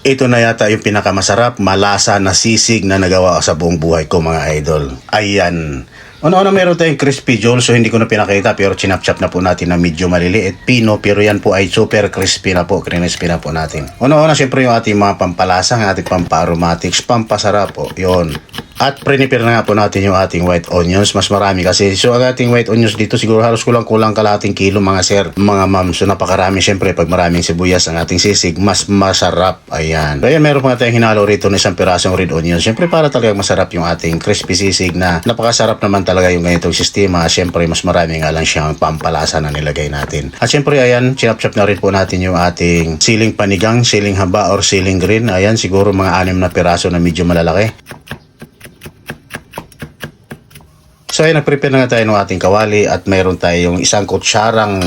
Ito na yata yung pinakamasarap, malasa na sisig na nagawa ko sa buong buhay ko mga idol. Ayan. Una-una meron tayong crispy jol, so hindi ko na pinakita pero chinap-chap na po natin na medyo maliliit. Pino, pero yan po ay super crispy na po, crispy na po natin. Una-una siyempre yung ating mga pampalasa, ang ating pampa-aromatics, pampasarap po, yun. At prepare na nga po natin yung ating white onions. Mas marami kasi. So ang ating white onions dito siguro halos kulang kalahating kilo mga sir, mga ma'am. So napakarami syempre pag maraming sibuyas ang ating sisig, mas masarap. Ayan. So ayan, meron pa tayong hinalo rito ng isang pirasong red onion. Syempre para talagang masarap yung ating crispy sisig na napakasarap naman talaga yung ganitong sistema. Syempre mas marami nga lang siyang pampalasa na nilagay natin. At syempre ayan, chinap-chap na rin po natin yung ating siling panigang, siling haba or siling green. Ayan, siguro mga 6 na piraso na medyo malalaki. So ay nag-prepare na nga tayo ng ating kawali at mayroon tayong isang kutsarang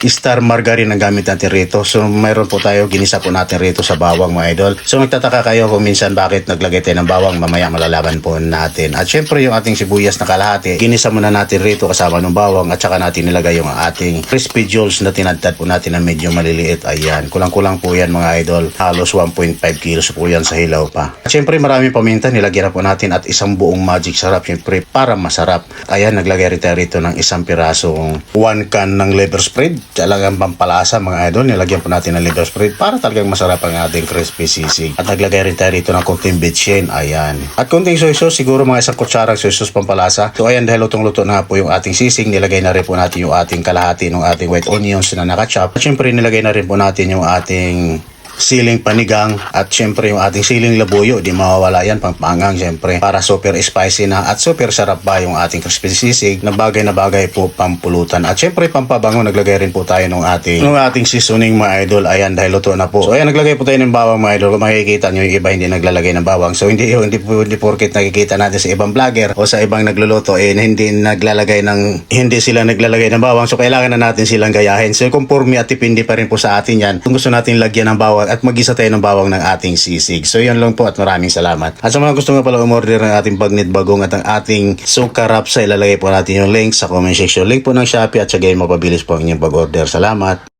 star margarine ang gamit natin rito. So mayroon po tayo, ginisa po natin rito sa bawang mga idol. So magtataka kayo kung minsan bakit naglagay tayo ng bawang, mamaya malalaman po natin. At syempre yung ating sibuyas na kalahati, ginisa muna natin rito kasama ng bawang at saka natin nilagay yung ating crispy jewels na tinadtad po natin na medyo maliliit. Ayan, kulang-kulang po yan mga idol. Halos 1.5 kilos po yan sa hilaw pa. At syempre maraming paminta, nilagyan na po natin at isang buong magic sarap syempre para masarap. Ayan, naglagay rin tayo rito ng isang pirasong 1 can ng liver spread. Talagang pampalasa mga idol, nilagyan po natin ng liver spread para talagang masarap ang ating crispy sisig. At naglagay rin tayo rito ng konting bitchin, ayan. At konting soy sauce, siguro mga isang kutsarang soy sauce pampalasa. So ayan, dahil lutong-luto na po yung ating sisig, nilagay na rin po natin yung ating kalahati ng ating white onions na nakachop. At syempre nilagay na rin po natin yung ating siling panigang at syempre yung ating siling labuyo, di mawawala yan, pangpangang syempre para super spicy na at super sarap ba yung ating crispy sisig na bagay po pampulutan. At syempre pampabango, naglagay rin po tayo ng ating seasoning mga idol. Ayan, dahil luto na po. So ayan, naglagay po tayo ng bawang mga idol. Kung makikita nyo yung iba hindi naglalagay ng bawang, so hindi porket nakikita natin sa ibang vlogger o sa ibang nagluluto hindi sila naglalagay ng bawang, so kailangan na natin silang gayahin. So conforme at depende pa rin po sa atin yan kung gusto natin lagyan ng bawang at mag-isa tayo ng bawang ng ating sisig. So yun lang po at maraming salamat. At sa mga gusto nga pala umorder ng ating bagnit bagong at ang ating suka wrap, sa ilalagay po natin yung link sa comment section. Link po ng Shopee at sa gayon mapabilis po ang inyong pag-order. Salamat!